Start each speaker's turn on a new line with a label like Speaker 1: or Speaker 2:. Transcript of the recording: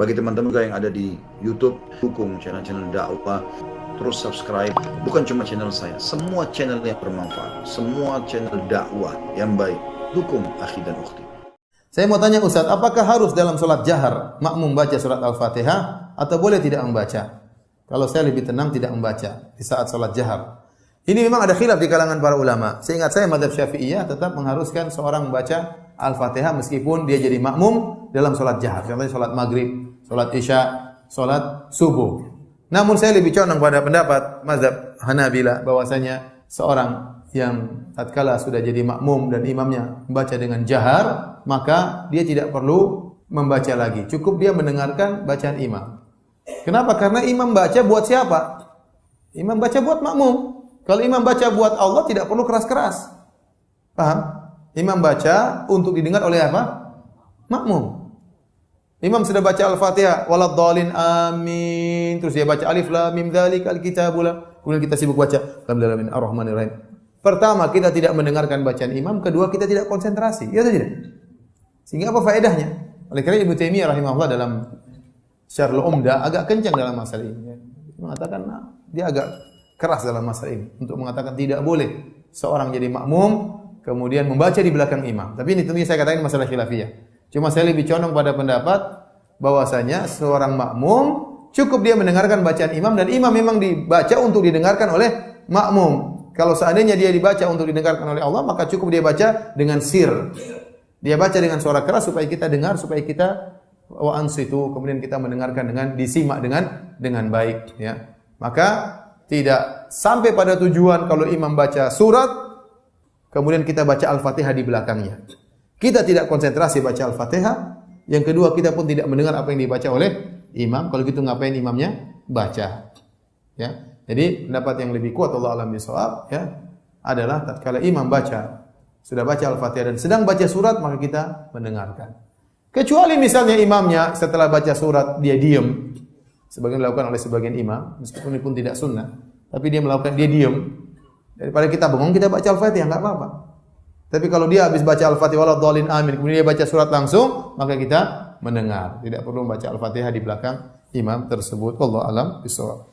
Speaker 1: Bagi teman-teman juga yang ada di YouTube, dukung channel-channel dakwah, terus subscribe. Bukan cuma channel saya, semua channel yang bermanfaat, semua channel dakwah yang baik. Dukung akhi dan ukhti.
Speaker 2: Saya mau tanya Ustaz, apakah harus dalam sholat jahar makmum baca surat Al-Fatihah atau boleh tidak membaca? Kalau saya lebih tenang tidak membaca di saat sholat jahar. Ini memang ada khilaf di kalangan para ulama. Seingat saya mazhab Syafi'iyah tetap mengharuskan seorang membaca Al-Fatihah meskipun dia jadi makmum dalam sholat jahar. Contohnya sholat maghrib, sholat isya, sholat subuh. Namun saya lebih condong pada pendapat mazhab Hanabila bahwasanya seorang yang tatkala sudah jadi makmum dan imamnya membaca dengan jahar, maka dia tidak perlu membaca lagi. Cukup dia mendengarkan bacaan imam. Kenapa? Karena imam baca buat siapa? Imam baca buat makmum. Kalau imam baca buat Allah tidak perlu keras-keras. Paham? Imam baca untuk didengar oleh apa? Makmum. Imam sudah baca Al-Fatihah, waladhdallin amin. Terus dia baca alif lam mim dzalikal kitabul. Kemudian kita sibuk baca alhamdulillahi arrahmanir rahim. Pertama, kita tidak mendengarkan bacaan imam. Kedua, kita tidak konsentrasi. Ya atau tidak? Sehingga apa faedahnya? Oleh karena Ibnu Taimiyah rahimahullah dalam Syarhul Umdah agak kencang dalam masalah ini. Dia mengatakan, dia agak keras dalam masalah ini. Untuk mengatakan tidak boleh seorang jadi makmum, kemudian membaca di belakang imam. Tapi ini tentunya saya katakan masalah khilafiyah. Cuma saya lebih condong pada pendapat bahwasanya seorang makmum cukup dia mendengarkan bacaan imam dan imam memang dibaca untuk didengarkan oleh makmum. Kalau seandainya dia dibaca untuk didengarkan oleh Allah, maka cukup dia baca dengan sir. Dia baca dengan suara keras supaya kita dengar, supaya kita wa ansitu, kemudian kita mendengarkan dengan disimak dengan baik, ya. Maka tidak sampai pada tujuan kalau imam baca surat, kemudian kita baca Al-Fatihah di belakangnya. Kita tidak konsentrasi baca Al-Fatihah. Yang kedua, kita pun tidak mendengar apa yang dibaca oleh imam. Kalau gitu ngapain imamnya baca? Ya. Jadi pendapat yang lebih kuat Allah alam bisawab ya adalah tatkala imam sudah baca Al-Fatihah dan sedang baca surat, maka kita mendengarkan. Kecuali misalnya imamnya setelah baca surat dia diam. Sebagian dilakukan oleh sebagian imam, meskipun ini pun tidak sunnah, tapi dia diam. Daripada kita bengong, kita baca Al-Fatihah enggak apa-apa. Tapi kalau dia habis baca Al-Fatihah waladhdallin amin, kemudian dia baca surat langsung, maka kita mendengar. Tidak perlu membaca Al-Fatihah di belakang imam tersebut. Wallahu alam bisawab.